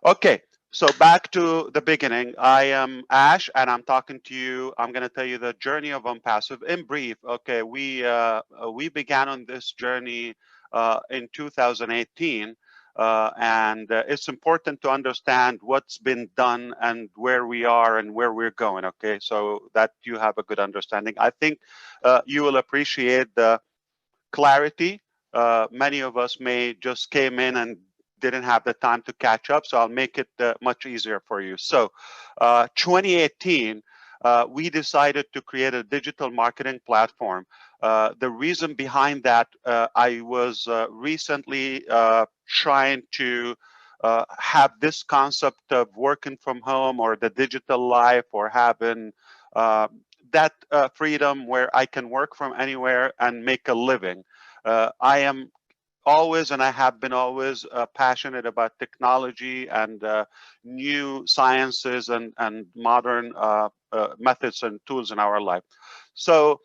Okay, so back to the beginning. I am Ash, and I'm talking to you. I'm going to tell you the journey of ONPASSIVE in brief. Okay, we began on this journey in 2018, and it's important to understand what's been done and where we are and where we're going. Okay, so that you have a good understanding. I think you will appreciate the clarity. Many of us may just came in and didn't have the time to catch up, so I'll make it much easier for you. So, 2018, we decided to create a digital marketing platform. The reason behind that, I was recently trying to have this concept of working from home or the digital life or having that freedom where I can work from anywhere and make a living. I am always, and I have been always passionate about technology and new sciences and modern methods and tools in our life. So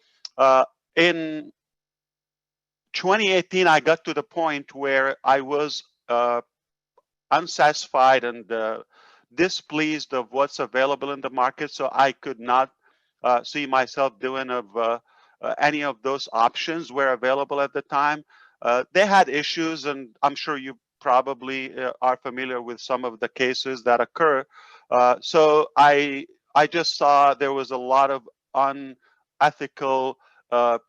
in 2018, I got to the point where I was unsatisfied and displeased of what's available in the market. So I could not see myself doing of any of those options were available at the time. They had issues, and I'm sure you probably are familiar with some of the cases that occur. So I just saw there was a lot of unethical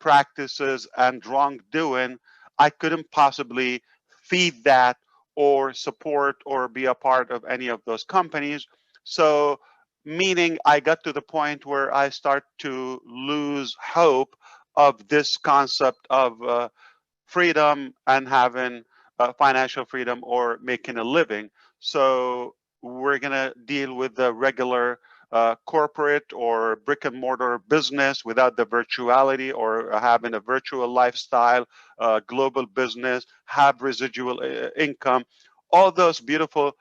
practices and wrongdoing. I couldn't possibly feed that or support or be a part of any of those companies. So, meaning I got to the point where I start to lose hope of this concept of freedom and having financial freedom or making a living. So we're going to deal with the regular corporate or brick and mortar business without the virtuality or having a virtual lifestyle, global business, have residual income. All those beautiful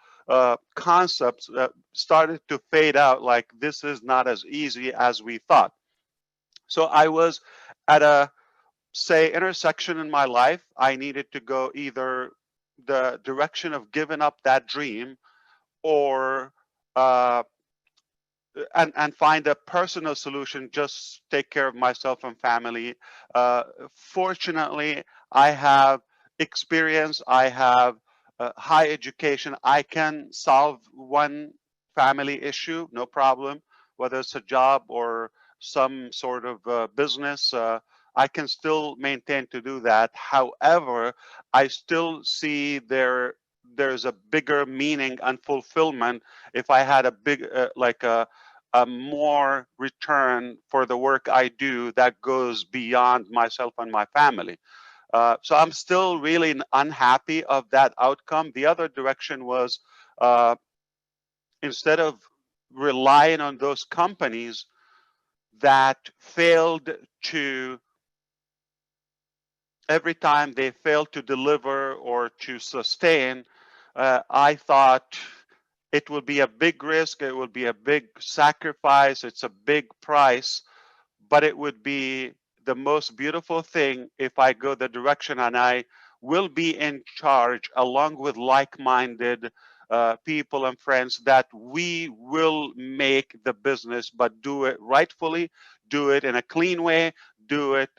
concepts started to fade out, like this is not as easy as we thought. So I was at a, say, intersection in my life. I needed to go either the direction of giving up that dream or uh, and find a personal solution, just take care of myself and family. Fortunately, I have experience, I have high education. I can solve one family issue, no problem, whether it's a job or some sort of business. I can still maintain to do that. However, I still see there's a bigger meaning and fulfillment if I had a big like a more return for the work I do that goes beyond myself and my family. So I'm still really unhappy of that outcome. The other direction was uh, instead of relying on those companies that failed to, every time they failed to deliver or to sustain, I thought it will be a big risk, it will be a big sacrifice, it's a big price, but it would be the most beautiful thing if I go the direction and I will be in charge along with like-minded people and friends that we will make the business, but do it rightfully, do it in a clean way, do it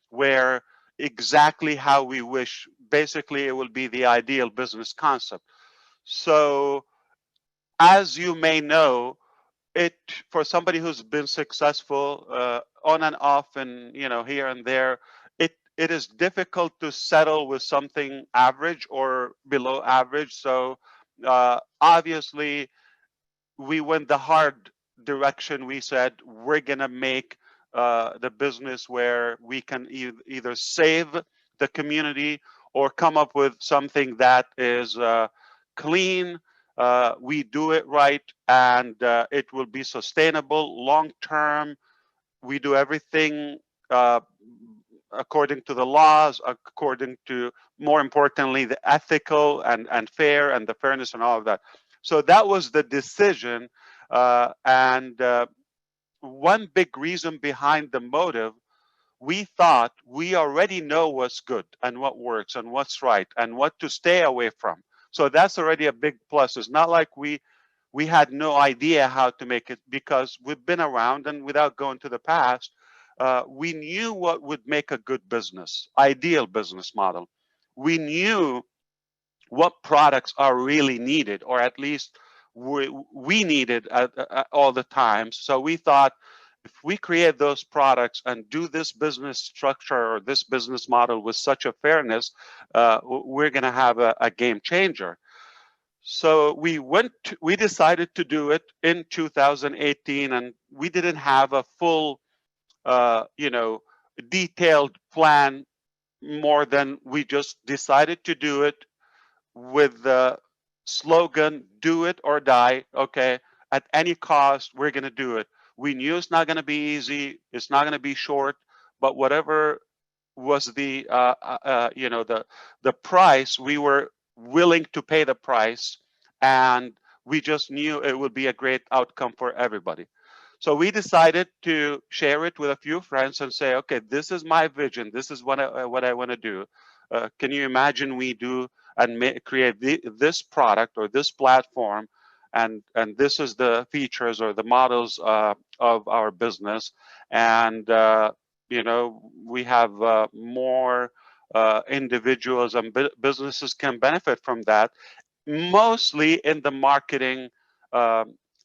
where exactly how we wish. Basically, it will be the ideal business concept. So as you may know, it, for somebody who's been successful on and off and here and there, it is difficult to settle with something average or below average. So obviously we went the hard direction. We said we're gonna make the business where we can either save the community or come up with something that is clean. We do it right, and it will be sustainable long term. We do everything uh, according to the laws, according to, more importantly, the ethical and fair and the fairness and all of that. So that was the decision. And one big reason behind the motive, we thought we already know what's good and what works and what's right and what to stay away from. So that's already a big plus. It's not like we had no idea how to make it, because we've been around, and without going to the past, we knew what would make a good business, ideal business model. We knew what products are really needed, or at least we needed at all the times. So we thought, if we create those products and do this business structure or this business model with such a fairness, we're going to have a game changer. So we decided to do it in 2018, and we didn't have a full, detailed plan, more than we just decided to do it with the slogan, do it or die. Okay, at any cost, we're going to do it. We knew it's not going to be easy, it's not going to be short, but whatever was the price, we were willing to pay the price, and we just knew it would be a great outcome for everybody. So we decided to share it with a few friends and say, okay, this is my vision, this is what I want to do. Can you imagine we do and create this product or this platform, and this is the features or the models of our business, and we have more individuals and businesses can benefit from that, mostly in the marketing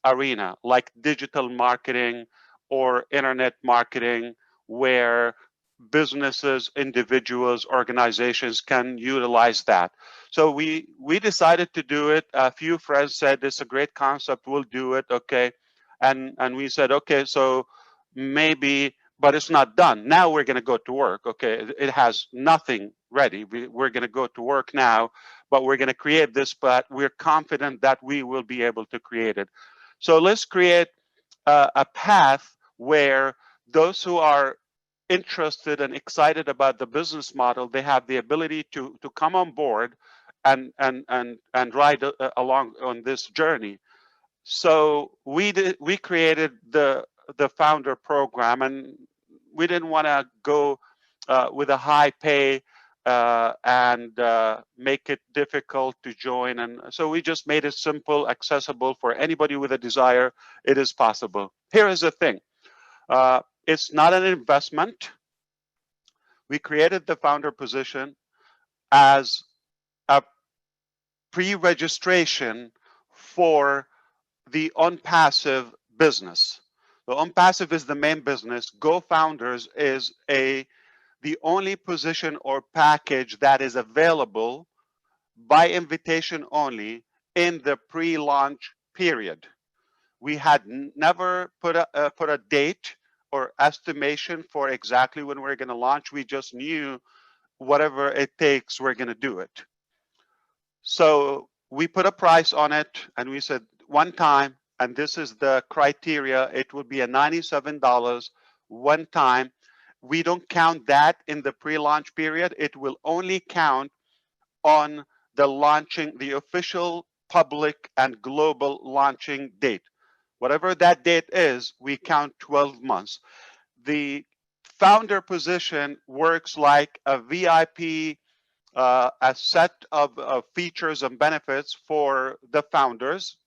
arena, like digital marketing or internet marketing, where businesses, individuals, organizations can utilize that. So we decided to do it. A few friends said it's a great concept, we'll do it. Okay, and we said, okay, so maybe, but it's not done. Now we're going to go to work. Okay, it has nothing ready. We're going to go to work now, but we're going to create this, but we're confident that we will be able to create it. So let's create a path where those who are interested and excited about the business model, they have the ability to come on board and ride along on this journey. So we created the founder program, and we didn't want to go with a high pay and make it difficult to join. And so we just made it simple, accessible for anybody with a desire. It is possible. Here is the thing. It's not an investment. We created the founder position as a pre-registration for the ONPASSIVE business. The ONPASSIVE is the main business. Go Founders is the only position or package that is available by invitation only in the pre-launch period. We had never put a date or estimation for exactly when we're going to launch. We just knew whatever it takes, we're going to do it. So we put a price on it, and we said one time, and this is the criteria, it will be a $97 one time. We don't count that in the pre-launch period. It will only count on the official public and global launching date. Whatever that date is, we count 12 months. The founder position works like a VIP, a set of features and benefits for the founders,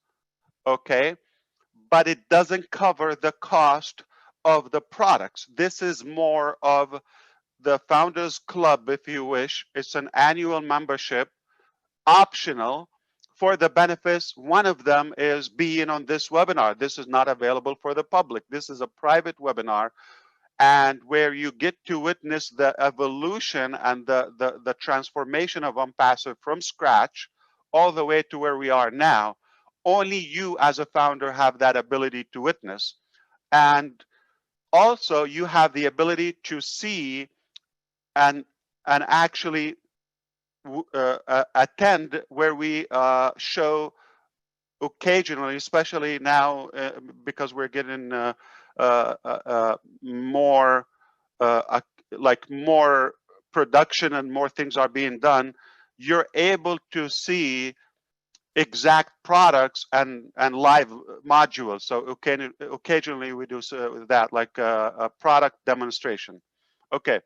okay? But it doesn't cover the cost of the products. This is more of the Founders Club, if you wish. It's an annual membership, optional for the benefits. One of them is being on this webinar. This is not available for the public. This is a private webinar, and where you get to witness the evolution and the transformation of ONPASSIVE from scratch all the way to where we are now. Only you as a founder have that ability to witness. And also you have the ability to see and actually attend where we show occasionally, especially now because we're getting more more production and more things are being done. You're able to see exact products and live modules. So occasionally we do that, like a product demonstration. Okay,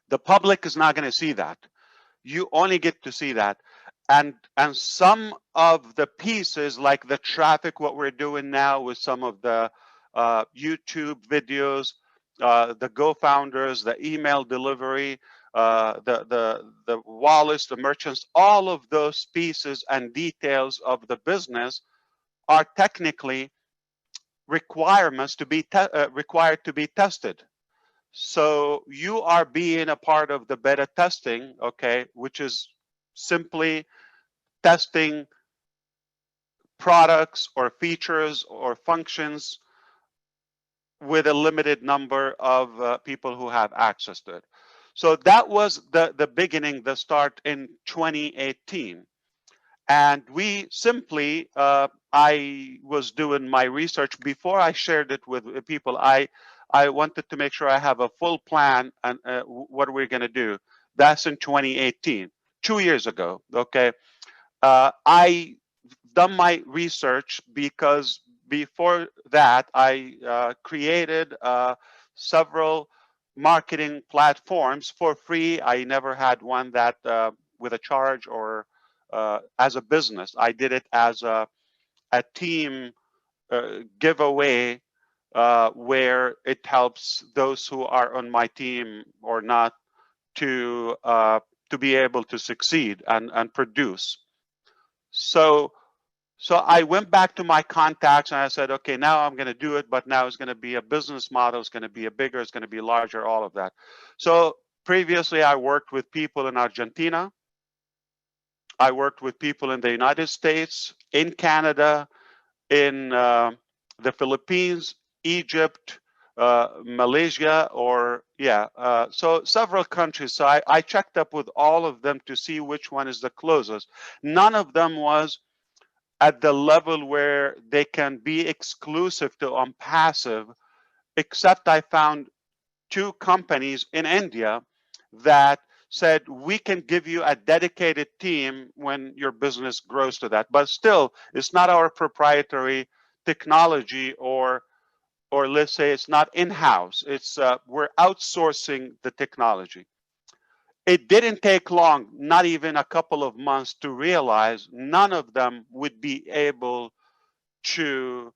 the public is not going to see that. You only get to see that. and some of the pieces, like the traffic, what we're doing now with some of the YouTube videos, the Go founders, the email delivery, the wallets, the merchants, all of those pieces and details of the business are technically requirements to be required to be tested. So you are being a part of the beta testing, okay, which is simply testing products or features or functions with a limited number of people who have access to it. So that was the beginning, the start in 2018. And we simply, I was doing my research before I shared it with people. I wanted to make sure I have a full plan and what we're going to do. That's in 2018, 2 years ago. Okay. I done my research because before that I created several marketing platforms for free. I never had one that with a charge or as a business. I did it as a team giveaway where it helps those who are on my team or not to be able to succeed and produce. So I went back to my contacts and I said, okay, now I'm going to do it, but now it's going to be a business model. It's going to be a bigger, it's going to be larger, all of that. So previously I worked with people in Argentina. I worked with people in the United States, in Canada, in the Philippines, Egypt, Malaysia, so several countries. So I checked up with all of them to see which one is the closest. None of them was at the level where they can be exclusive to ONPASSIVE, except I found two companies in India that said we can give you a dedicated team when your business grows to that. But still, it's not our proprietary technology, or let's say it's not in-house. It's we're outsourcing the technology. It didn't take long, not even a couple of months, to realize none of them would be able to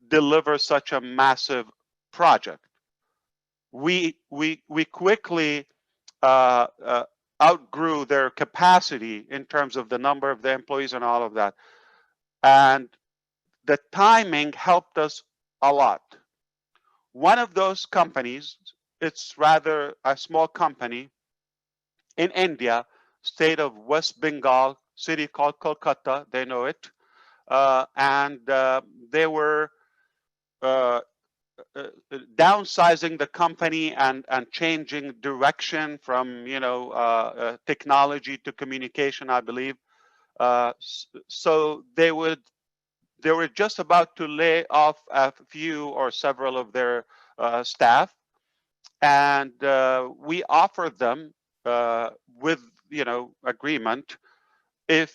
deliver such a massive project. We quickly outgrew their capacity in terms of the number of the employees and all of that, and the timing helped us a lot. One of those companies, it's rather a small company in India, state of West Bengal, city called Kolkata, they know it, and they were downsizing the company and changing direction from technology to communication, I believe. So they were just about to lay off a few or several of their staff, and we offered them with agreement, if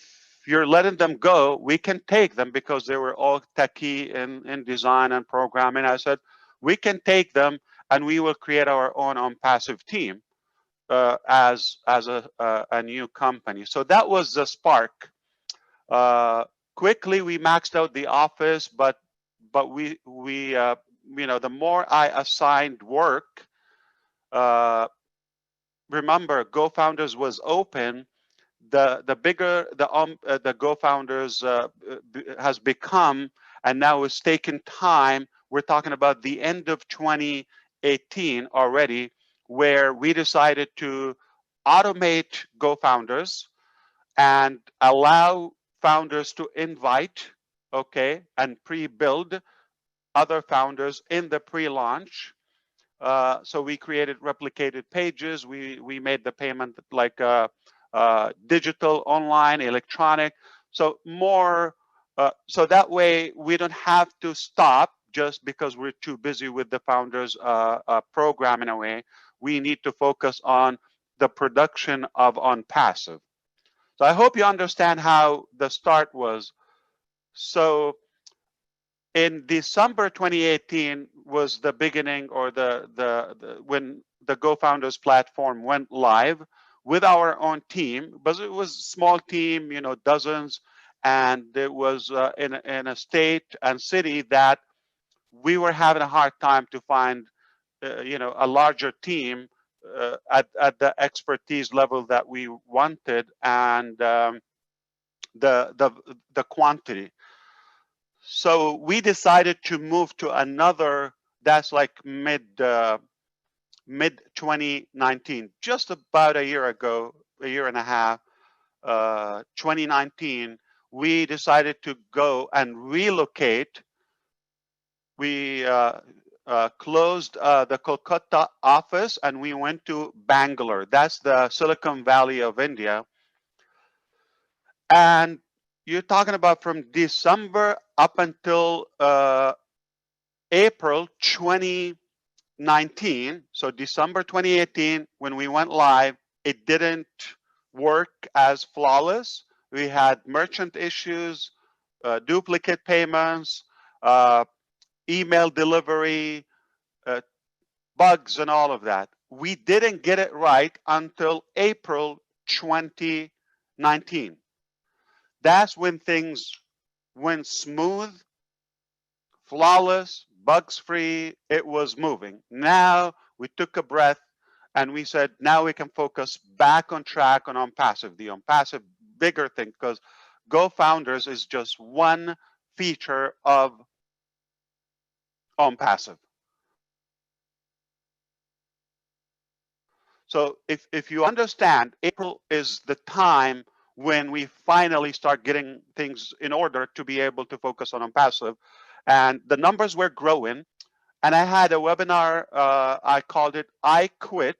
you're letting them go, we can take them, because they were all techie in design and programming. I said, we can take them and we will create our own ONPASSIVE team as a new company. So that was the spark. Quickly we maxed out the office, but we the more I assigned work, remember, Go Founders was open. The bigger the Go Founders has become, and now it's taken time. We're talking about the end of 2018 already, where we decided to automate Go Founders and allow founders to invite, okay, and pre-build other founders in the pre-launch. So we created replicated pages. We made the payment like digital, online, electronic. So more, so that way we don't have to stop just because we're too busy with the founders program in a way. We need to focus on the production of ONPASSIVE. So I hope you understand how the start was. So in December 2018 was the beginning, or when the Go Founders platform went live. with our own team, but it was a small team, you know, dozens, and it was in a state and city that we were having a hard time to find, you know, a larger team at the expertise level that we wanted, and the the the quantity. So we decided to move to another. That's like mid 2019, just about a year ago, a year and a half. 2019, we decided to go and relocate. We closed the Kolkata office and we went to Bangalore. That's the Silicon Valley of India. And you're talking about from December up until April 2019. So December 2018, when we went live, it didn't work as flawless. We had merchant issues, duplicate payments, email delivery, uh, bugs, and all of that. We didn't get it right until April 2019. That's when things went smooth, flawless, bugs free. It was moving. Now we took a breath and we said, now we can focus back on track on OnPassive, the OnPassive bigger thing, because Go Founders is just one feature of OnPassive. So if you understand, April is the time when we finally start getting things in order to be able to focus on OnPassive. And the numbers were growing. And I had a webinar, I called it I Quit.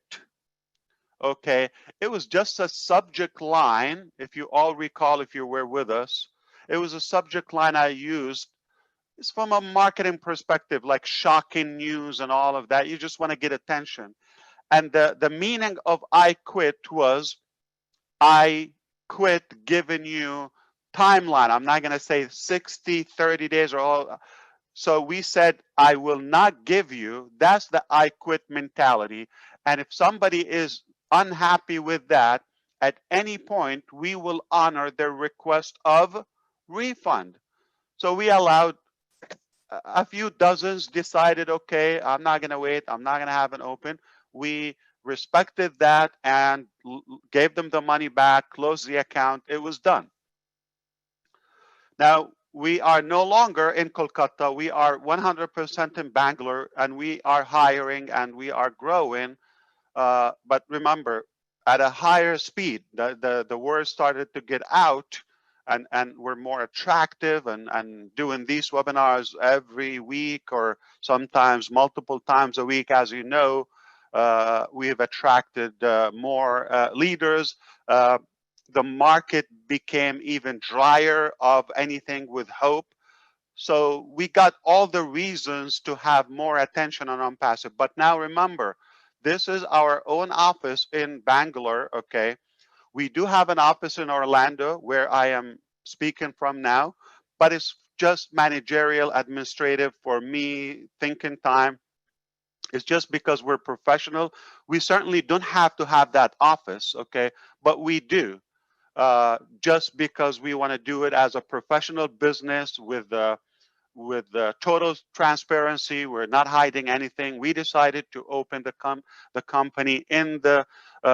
Okay, it was just a subject line. If you all recall, if you were with us, it was a subject line I used. It's from a marketing perspective, like shocking news and all of that. You just want to get attention. And the meaning of I quit was I quit giving you timeline. I'm not going to say 60, 30 days or all. So we said, I will not give you. That's the I quit mentality. And if somebody is unhappy with that, at any point, we will honor their request of refund. So we allowed a few dozens decided, okay, I'm not going to wait. I'm not going to have an open. We respected that and gave them the money back, closed the account. It was done. Now, we are no longer in Kolkata. We are 100% in Bangalore, and we are hiring and we are growing. But remember, at a higher speed, the word started to get out, and we're more attractive and doing these webinars every week or sometimes multiple times a week. As you know, we have attracted more leaders. The market became even drier of anything with hope. So we got all the reasons to have more attention on OnPassive. But now remember, this is our own office in Bangalore, okay? We do have an office in Orlando where I am speaking from now, but it's just managerial, administrative for me, thinking time. It's just because we're professional. We certainly don't have to have that office, okay? But we do, just because we want to do it as a professional business with total transparency. We're not hiding anything. We decided to open the company in the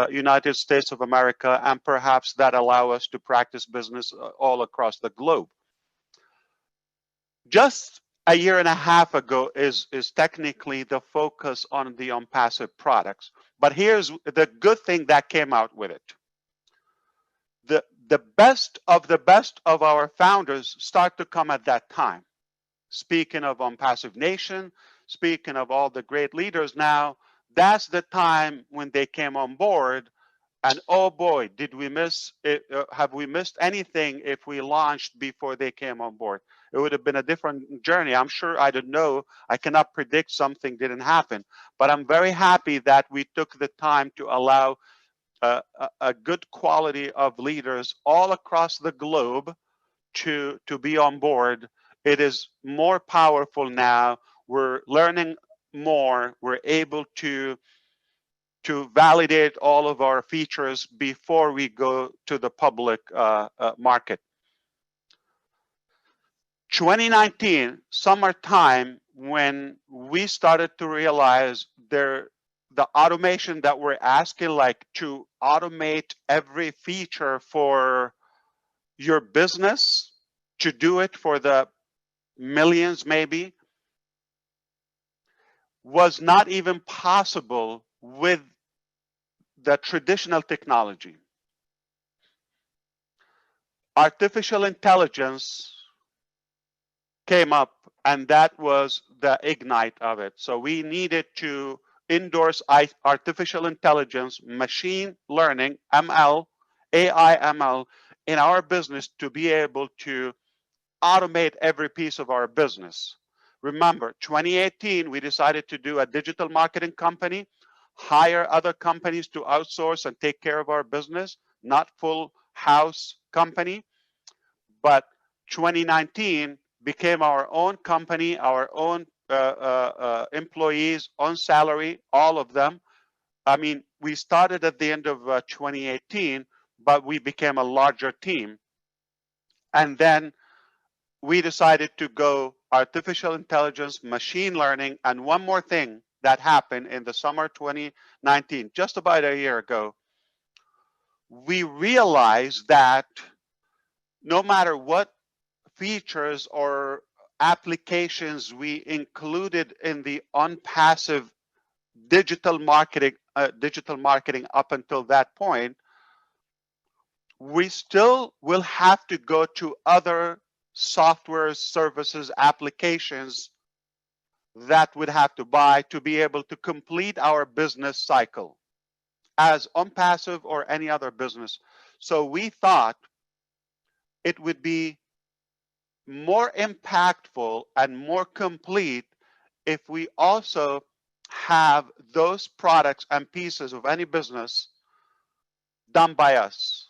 United States of America, and perhaps that allow us to practice business all across the globe. Just a year and a half ago is technically the focus on the OnPassive products. But here's the good thing that came out with it. The best of our founders start to come at that time. Speaking of OnPassive Nation, speaking of all the great leaders now, that's the time when they came on board. And oh boy, did we miss it, have we missed anything if we launched before they came on board? It would have been a different journey. I'm sure, I don't know. I cannot predict something didn't happen. But I'm very happy that we took the time to allow a good quality of leaders all across the globe to be on board. It is more powerful now. We're learning more. We're able to to validate all of our features before we go to the public market. 2019, summertime, when we started to realize the automation that we're asking, like to automate every feature for your business, to do it for the millions maybe, was not even possible with the traditional technology. Artificial intelligence came up, and that was the ignite of it. So we needed to endorse artificial intelligence, machine learning, ML, AI ML in our business to be able to automate every piece of our business. Remember, 2018, we decided to do a digital marketing company, hire other companies to outsource and take care of our business, not full house company. But 2019 became our own company, our own employees on salary, all of them. I mean, we started at the end of 2018, but we became a larger team. And then we decided to go artificial intelligence, machine learning, and one more thing that happened in the summer 2019, just about a year ago. We realized that no matter what features or applications we included in the ONPASSIVE digital marketing up until that point, we still will have to go to other software services applications that would have to buy to be able to complete our business cycle as ONPASSIVE or any other business. So we thought it would be more impactful and more complete if we also have those products and pieces of any business done by us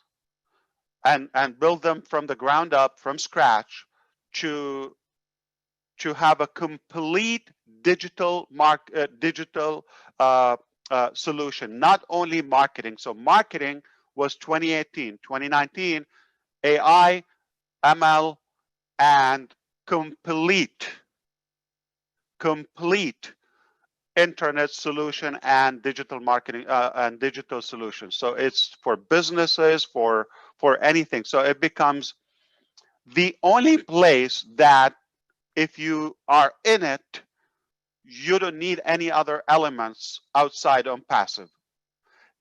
and build them from the ground up, from scratch, to have a complete digital solution, not only marketing. So marketing was 2018, 2019, AI, ML, and complete internet solution and digital marketing and digital solutions. So it's for businesses, for anything. So it becomes the only place that if you are in it, you don't need any other elements outside ONPASSIVE.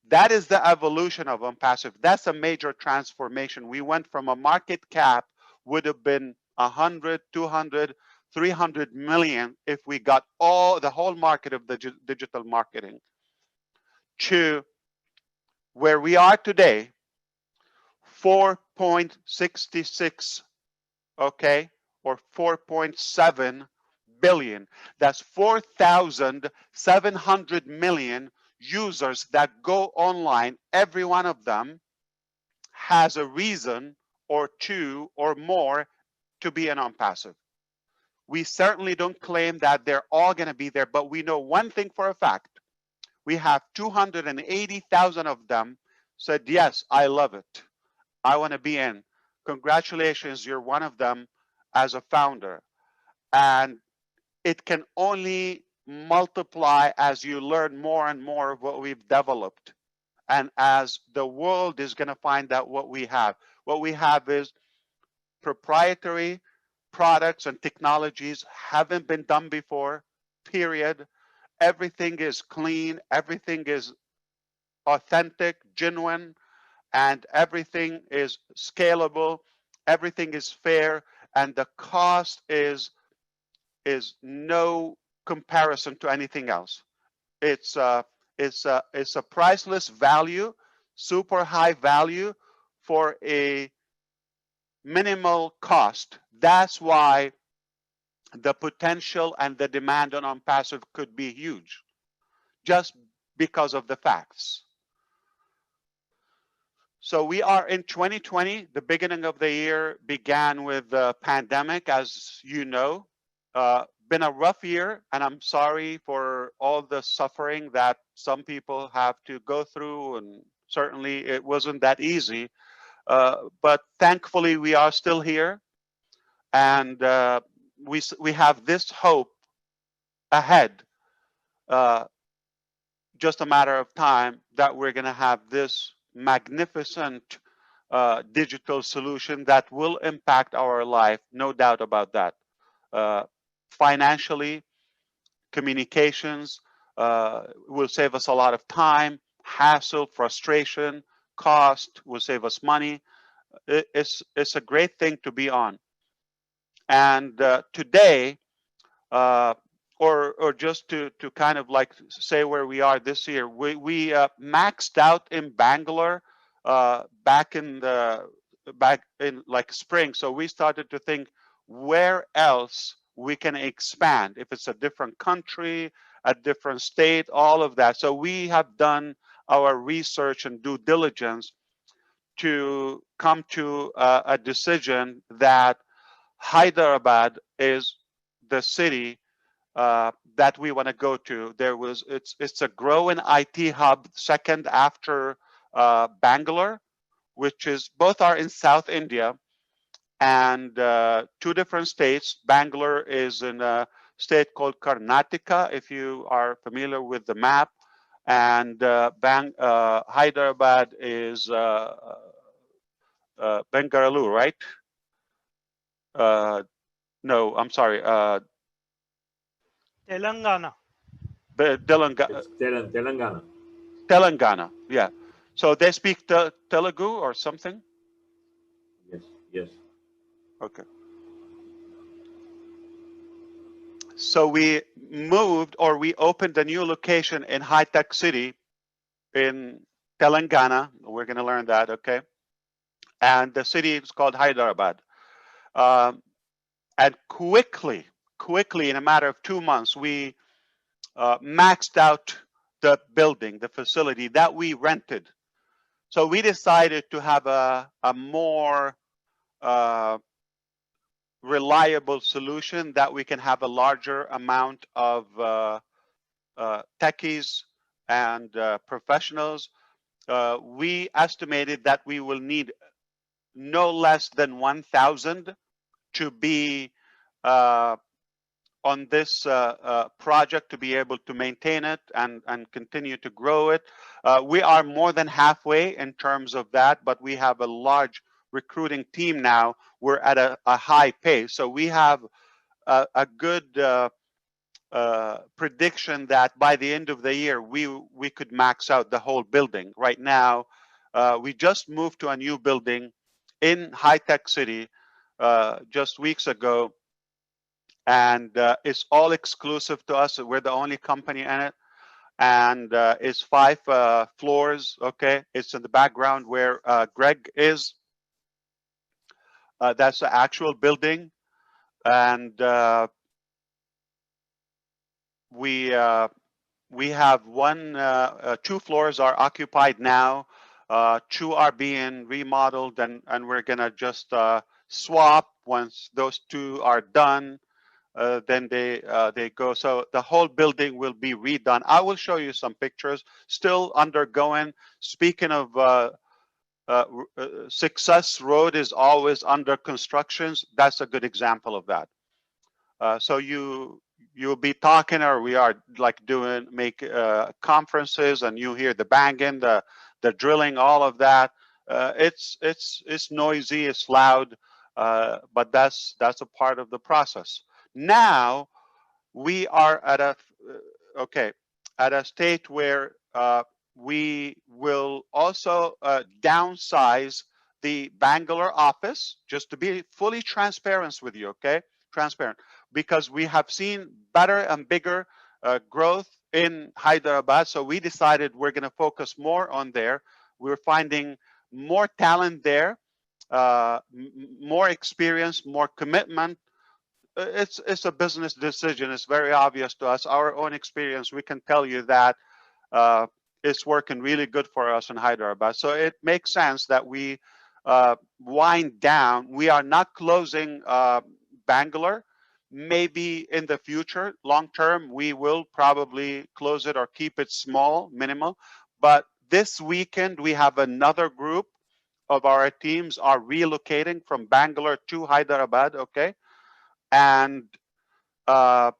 That is the evolution of ONPASSIVE. That's a major transformation. We went from a market cap would have been 100, 200, 300 million if we got the whole market of the digital marketing, to where we are today, 4.66, okay, or 4.7 billion. That's 4,700 million users that go online. Every one of them has a reason or two or more to be an ONPASSIVE. We certainly don't claim that they're all going to be there, but we know one thing for a fact. We have 280,000 of them said, yes, I love it. I want to be in. Congratulations, you're one of them as a founder. And it can only multiply as you learn more and more of what we've developed. And as the world is going to find out what we have. What we have is proprietary products and technologies haven't been done before, period. Everything is clean, everything is authentic, genuine, and everything is scalable, everything is fair, and the cost is no comparison to anything else. It's a priceless value, super high value for a minimal cost. That's why the potential and the demand on ONPASSIVE could be huge, just because of the facts. So we are in 2020. The beginning of the year began with the pandemic, as you know. been a rough year, and I'm sorry for all the suffering that some people have to go through, and certainly it wasn't that easy. But thankfully, we are still here, and we have this hope ahead. Uh, just a matter of time that we're going to have this magnificent digital solution that will impact our life, no doubt about that. Uh, Financially, communications will save us a lot of time, hassle, frustration, cost, will save us money. It's a great thing to be on. And today, uh, or just to kind of like say where we are this year, we maxed out in Bangalore back in like spring. So we started to think where else we can expand, if it's a different country, a different state, all of that. So we have done our research and due diligence to come to a decision that Hyderabad is the city that we want to go to. It's a growing IT hub, second after Bangalore, which is both are in South India, and two different states. Bangalore is in a state called Karnataka, if you are familiar with the map, and Hyderabad is Bengaluru, right? No, I'm sorry. Telangana. Telangana. Telangana, yeah. So they speak Telugu or something? Yes, yes. Okay. So we moved, or we opened a new location in High Tech City in Telangana. We're going to learn that, okay? And the city is called Hyderabad. And quickly, in a matter of 2 months, we maxed out the building, the facility that we rented. So we decided to have a more reliable solution that we can have a larger amount of techies and professionals. We estimated that we will need no less than 1,000 to be on this project, to be able to maintain it and continue to grow it. We are more than halfway in terms of that, but we have a large recruiting team now. We're at a high pace. So we have a good prediction that by the end of the year, we could max out the whole building. Right now, we just moved to a new building in High Tech City just weeks ago. And it's all exclusive to us. We're the only company in it, and it's 5 floors. Okay, it's in the background where Greg is. That's the actual building, and we have 2 floors are occupied now. 2 are being remodeled, and we're gonna just swap once those 2 are done. Then they go. So the whole building will be redone. I will show you some pictures. Still undergoing. Speaking of Success Road is always under constructions. That's a good example of that. So you'll be talking, or we are like make conferences, and you hear the banging, the drilling, all of that. It's noisy, it's loud, but that's a part of the process. Now we are at a state where we will also downsize the Bangalore office, just to be fully transparent with you, okay? Transparent, because we have seen better and bigger growth in Hyderabad. So we decided we're going to focus more on there. We're finding more talent there, more experience, more commitment. It's a business decision. It's very obvious to us. Our own experience, we can tell you that it's working really good for us in Hyderabad. So it makes sense that we wind down. We are not closing Bangalore, Maybe in the future, long term, we will probably close it or keep it small, minimal. But this weekend, we have another group of our teams are relocating from Bangalore to Hyderabad, okay? And uh,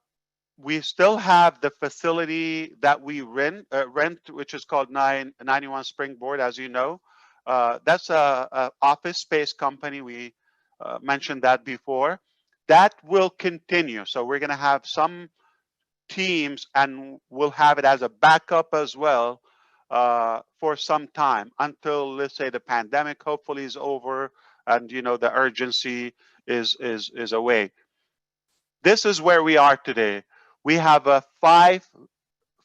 we still have the facility that we rent, which is called 91 Springboard, as you know. That's a office space company. We mentioned that before. That will continue. So we're going to have some teams, and we'll have it as a backup as well for some time until, let's say, the pandemic hopefully is over, and the urgency is away. This is where we are today. We have a 5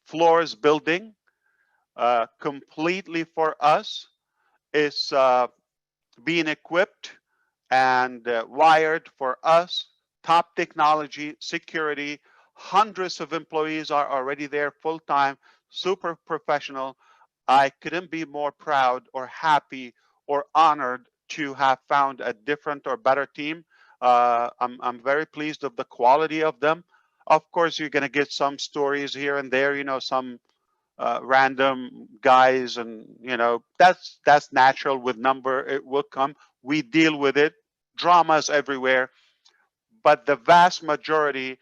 floors building completely for us. It's being equipped and wired for us. Top technology, security. Hundreds of employees are already there full time, super professional. I couldn't be more proud or happy or honored to have found a different or better team. I'm very pleased of the quality of them. Of course, you're going to get some stories here and there, some random guys, and that's natural. With number, it will come. We deal with it. Dramas everywhere, but the vast majority,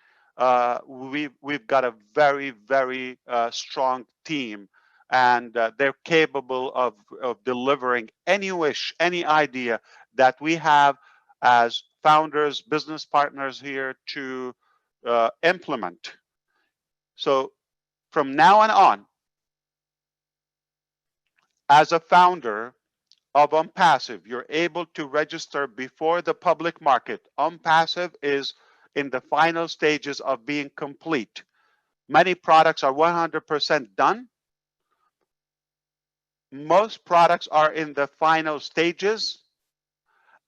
we've got a very, very strong team, and they're capable of delivering any wish, any idea that we have as founders, business partners here to implement. So from now on, as a founder of ONPASSIVE, you're able to register before the public market. ONPASSIVE is in the final stages of being complete. Many products are 100% done. Most products are in the final stages.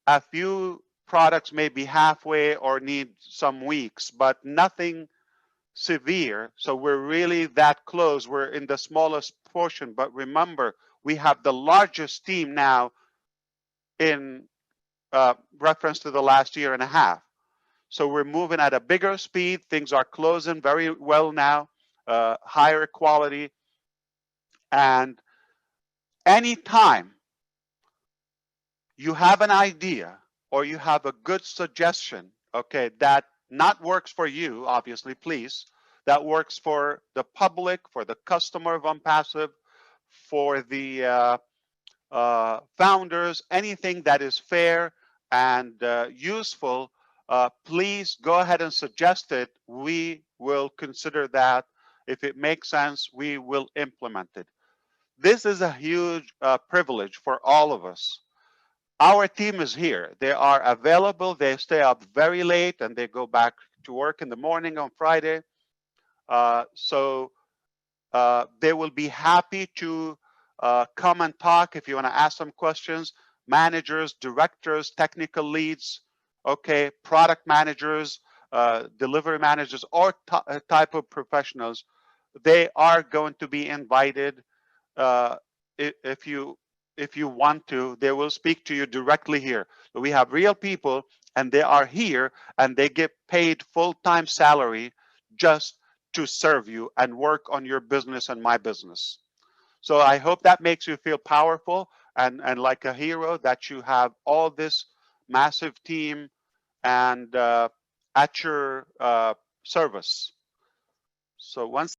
A few products may be halfway or need some weeks, but nothing severe. So we're really that close. We're in the smallest portion, but remember, we have the largest team now in reference to the last year and a half. So we're moving at a bigger speed. Things are closing very well now, higher quality. And anytime you have an idea or you have a good suggestion, okay, that not works for you, obviously, please, that works for the public, for the customer of ONPASSIVE, for the founders, anything that is fair and useful, please go ahead and suggest it. We will consider that. If it makes sense, we will implement it. This is a huge privilege for all of us. Our team is here. They are available. They stay up very late and they go back to work in the morning on Friday. So they will be happy to come and talk if you want to ask some questions. Managers, directors, technical leads, okay, product managers, delivery managers, or type of professionals, they are going to be invited. uh, if you want to, they will speak to you directly here. We have real people, and they are here, and they get paid full-time salary just to serve you and work on your business and my business. So I hope that makes you feel powerful and like a hero, that you have all this massive team and at your service. So once